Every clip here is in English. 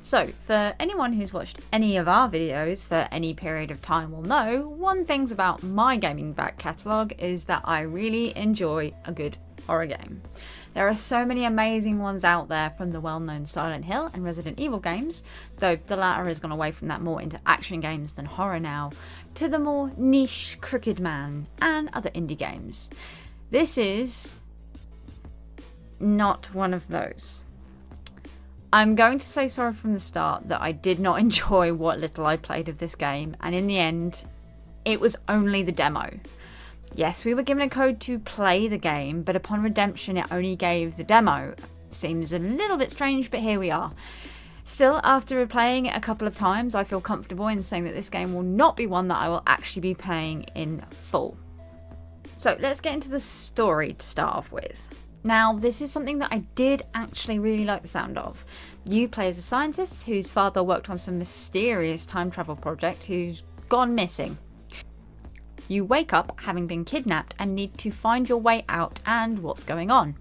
So, for anyone who's watched any of our videos for any period of time will know, one thing about my gaming back catalogue is that I really enjoy a good horror game. There are so many amazing ones out there, from the well-known Silent Hill and Resident Evil games, though the latter has gone away from that more into action games than horror now, to the more niche Crooked Man and other indie games. This is not one of those. I'm going to say sorry from the start that I did not enjoy what little I played of this game, and in the end, it was only the demo. Yes, we were given a code to play the game, but upon redemption it only gave the demo. Seems a little bit strange, but here we are. Still, after replaying it a couple of times, I feel comfortable in saying that this game will not be one that I will actually be playing in full. So let's get into the story to start off with. Now, this is something that I did actually really like the sound of. You play as a scientist whose father worked on some mysterious time travel project who's gone missing. You wake up having been kidnapped and need to find your way out and what's going on.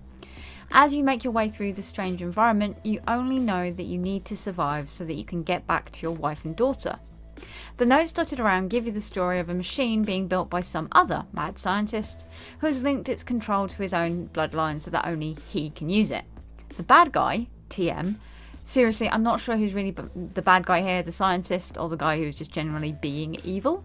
As you make your way through the strange environment, you only know that you need to survive so that you can get back to your wife and daughter. The notes dotted around give you the story of a machine being built by some other mad scientist who has linked its control to his own bloodline so that only he can use it. The bad guy, TM, seriously, I'm not sure who's really the bad guy here, the scientist or the guy who's just generally being evil,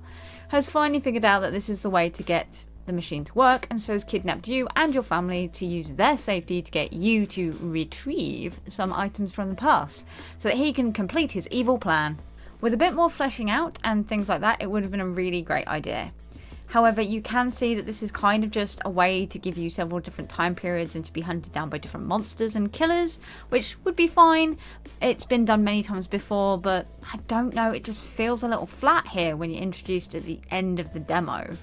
has finally figured out that this is the way to get the machine to work, and so has kidnapped you and your family to use their safety to get you to retrieve some items from the past so that he can complete his evil plan. With a bit more fleshing out and things like that, it would have been a really great idea. However, you can see that this is kind of just a way to give you several different time periods and to be hunted down by different monsters and killers, which would be fine. It's been done many times before, but I don't know, it just feels a little flat here when you're introduced at the end of the demo.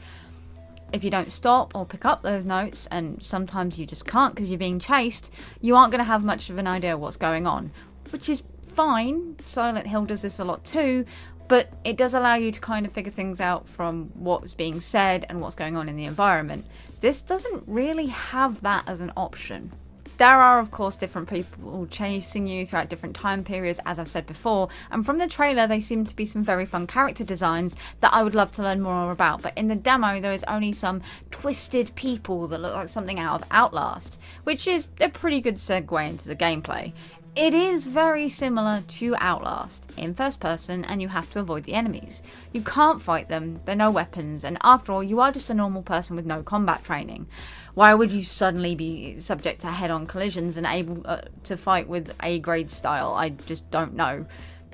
If you don't stop or pick up those notes, and sometimes you just can't because you're being chased, you aren't going to have much of an idea of what's going on, which is fine. Silent Hill does this a lot too, but it does allow you to kind of figure things out from what's being said and what's going on in the environment. This doesn't really have that as an option. There are, of course, different people chasing you throughout different time periods, as I've said before, and from the trailer they seem to be some very fun character designs that I would love to learn more about, but in the demo there is only some twisted people that look like something out of Outlast, which is a pretty good segue into the gameplay. It is very similar to Outlast, in first person, and you have to avoid the enemies. You can't fight them, they're no weapons, and after all, you are just a normal person with no combat training. Why would you suddenly be subject to head-on collisions and able to fight with A-grade style? I just don't know.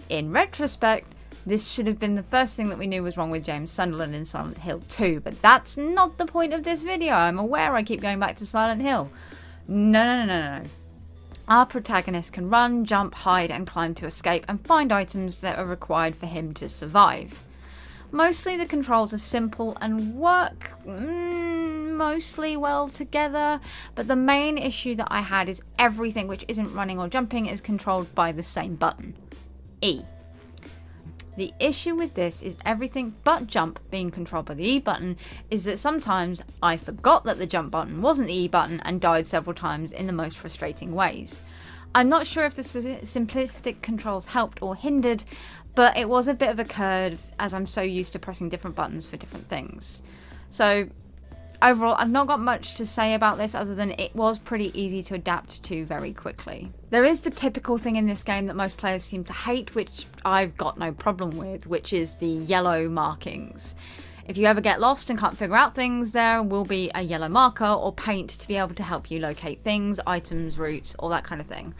In retrospect, this should have been the first thing that we knew was wrong with James Sunderland in Silent Hill 2, but that's not the point of this video. I'm aware I keep going back to Silent Hill. No. Our protagonist can run, jump, hide and climb to escape and find items that are required for him to survive. Mostly the controls are simple and work mostly well together, but the main issue that I had is everything which isn't running or jumping is controlled by the same button, E. The issue with this is everything but jump being controlled by the E button is that sometimes I forgot that the jump button wasn't the E button and died several times in the most frustrating ways. I'm not sure if the simplistic controls helped or hindered, but it was a bit of a curve as I'm so used to pressing different buttons for different things. So overall, I've not got much to say about this other than it was pretty easy to adapt to very quickly. There is the typical thing in this game that most players seem to hate, which I've got no problem with, which is the yellow markings. If you ever get lost and can't figure out things, there will be a yellow marker or paint to be able to help you locate things, items, routes, all that kind of thing.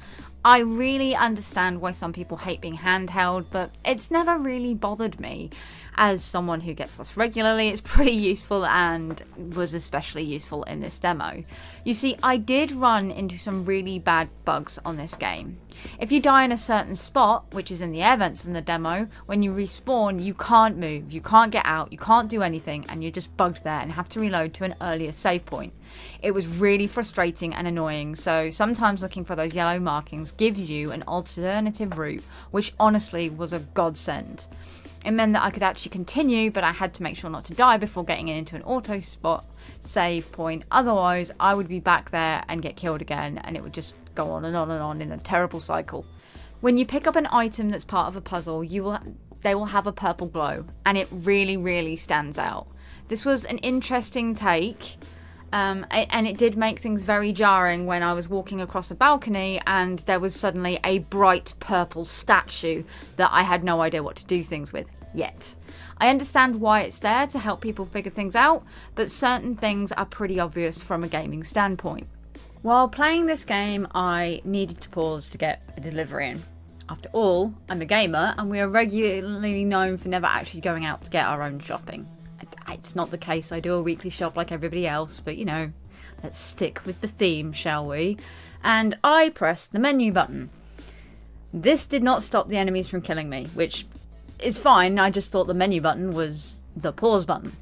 I really understand why some people hate being handheld, but it's never really bothered me. As someone who gets lost regularly, it's pretty useful and was especially useful in this demo. You see, I did run into some really bad bugs on this game. If you die in a certain spot, which is in the air vents in the demo, when you respawn, you can't move, you can't get out, you can't do anything, and you're just bugged there and have to reload to an earlier save point. It was really frustrating and annoying, so sometimes looking for those yellow markings gives you an alternative route, which honestly was a godsend. It meant that I could actually continue, but I had to make sure not to die before getting into an auto spot save point. Otherwise, I would be back there and get killed again, and it would just go on and on and on in a terrible cycle. When you pick up an item that's part of a puzzle, they will have a purple glow, and it really, really stands out. This was an interesting take, and it did make things very jarring when I was walking across a balcony and there was suddenly a bright purple statue that I had no idea what to do things with yet. I understand why it's there to help people figure things out, but certain things are pretty obvious from a gaming standpoint. While playing this game, I needed to pause to get a delivery in. After all, I'm a gamer and we are regularly known for never actually going out to get our own shopping. It's not the case, I do a weekly shop like everybody else, but you know, let's stick with the theme, shall we? And I pressed the menu button. This did not stop the enemies from killing me, which is fine. I just thought the menu button was the pause button.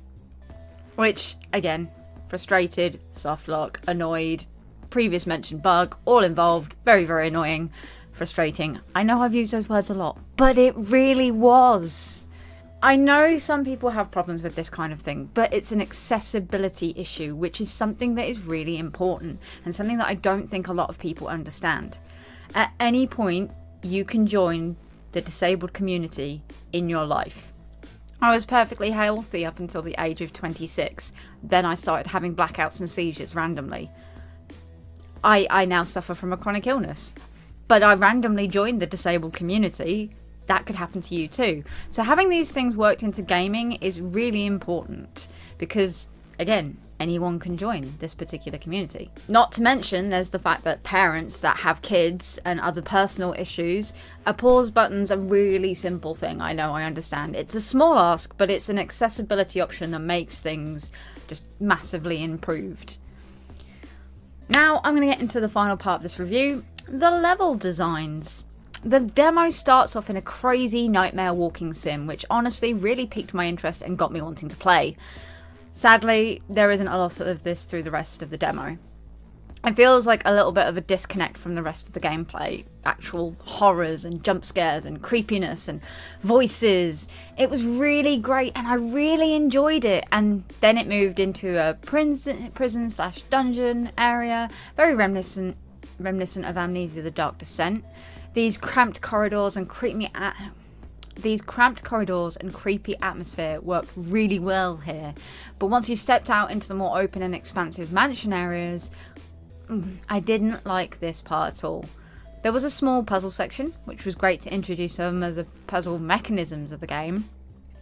Which, again, frustrated, soft lock, annoyed, previous mentioned bug, all involved, very, very annoying, frustrating. I know I've used those words a lot, but it really was. I know some people have problems with this kind of thing, but it's an accessibility issue, which is something that is really important and something that I don't think a lot of people understand. At any point, you can join the disabled community in your life. I was perfectly healthy up until the age of 26. Then I started having blackouts and seizures randomly. I now suffer from a chronic illness, but I randomly joined the disabled community. That could happen to you too. So having these things worked into gaming is really important because, again, anyone can join this particular community. Not to mention there's the fact that parents that have kids and other personal issues, a pause button's a really simple thing. I know, I understand. It's a small ask, but it's an accessibility option that makes things just massively improved. Now I'm going to get into the final part of this review, the level designs. The demo starts off in a crazy nightmare walking sim, which honestly really piqued my interest and got me wanting to play. Sadly, there isn't a lot of this through the rest of the demo. It feels like a little bit of a disconnect from the rest of the gameplay. Actual horrors and jump scares and creepiness and voices. It was really great and I really enjoyed it. And then it moved into a prison/dungeon area, very reminiscent of Amnesia: The Dark Descent. These cramped corridors and creepy atmosphere worked really well here. But once you stepped out into the more open and expansive mansion areas, I didn't like this part at all. There was a small puzzle section, which was great to introduce some of the puzzle mechanisms of the game.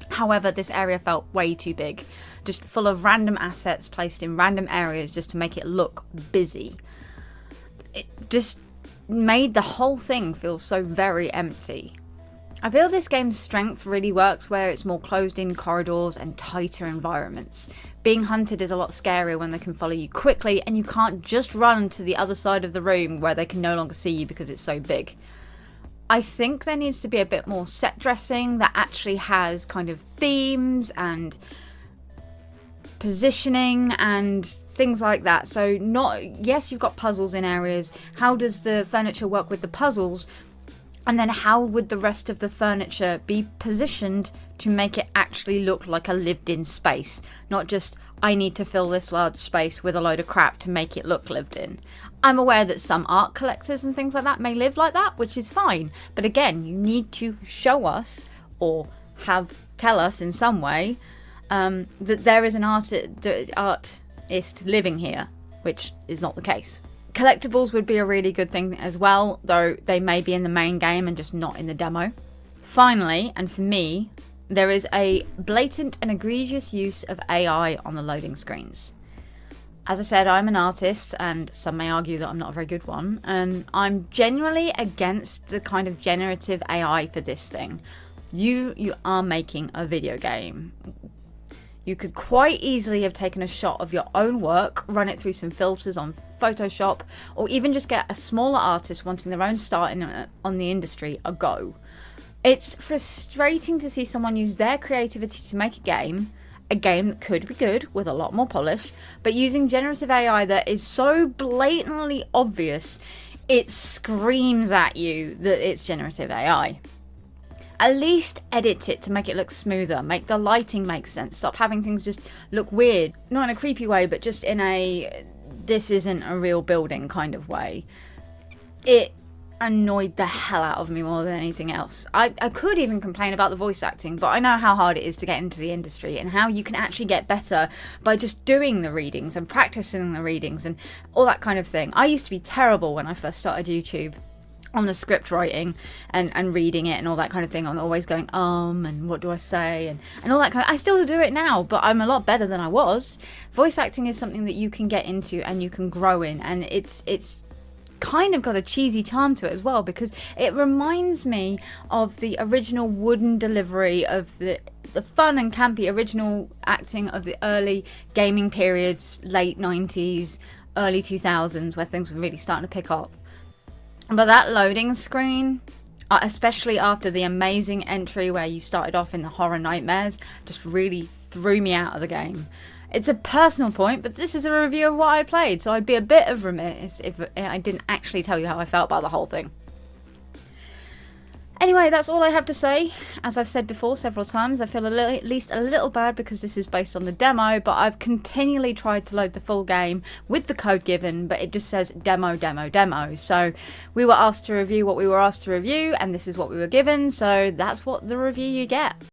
However, this area felt way too big, just full of random assets placed in random areas just to make it look busy. It just made the whole thing feel so very empty. I feel this game's strength really works where it's more closed in corridors and tighter environments. Being hunted is a lot scarier when they can follow you quickly and you can't just run to the other side of the room where they can no longer see you because it's so big. I think there needs to be a bit more set dressing that actually has kind of themes and positioning and things like that. So yes, you've got puzzles in areas. How does the furniture work with the puzzles? And then how would the rest of the furniture be positioned to make it actually look like a lived-in space? Not just, I need to fill this large space with a load of crap to make it look lived in. I'm aware that some art collectors and things like that may live like that, which is fine. But again, you need to show us or tell us in some way that there is an artist living here, which is not the case. Collectibles would be a really good thing as well, though they may be in the main game and just not in the demo. Finally, and for me, there is a blatant and egregious use of AI on the loading screens. As I said, I'm an artist, and some may argue that I'm not a very good one, and I'm generally against the kind of generative AI for this thing. You are making a video game. You could quite easily have taken a shot of your own work, run it through some filters on Photoshop, or even just get a smaller artist wanting their own start on the industry a go. It's frustrating to see someone use their creativity to make a game that could be good with a lot more polish, but using generative AI that is so blatantly obvious, it screams at you that it's generative AI. At least edit it to make it look smoother, make the lighting make sense, stop having things just look weird, not in a creepy way, but just in a this isn't a real building kind of way. It annoyed the hell out of me more than anything else. I could even complain about the voice acting, but I know how hard it is to get into the industry and how you can actually get better by just doing the readings and practicing the readings and all that kind of thing. I used to be terrible when I first started YouTube on the script writing and reading it and all that kind of thing. I'm always going and what do I say and all that kind of, I still do it now, but I'm a lot better than I was. Voice acting is something that you can get into and you can grow in, and it's kind of got a cheesy charm to it as well, because it reminds me of the original wooden delivery of the fun and campy original acting of the early gaming periods, late 90s, early 2000s, where things were really starting to pick up. But that loading screen, especially after the amazing entry where you started off in the horror nightmares, just really threw me out of the game. It's a personal point, but this is a review of what I played, so I'd be a bit of remiss if I didn't actually tell you how I felt about the whole thing. Anyway, that's all I have to say. As I've said before several times, I feel at least a little bad because this is based on the demo, but I've continually tried to load the full game with the code given, but it just says demo, demo, demo. So we were asked to review what we were asked to review, and this is what we were given, so that's what the review you get.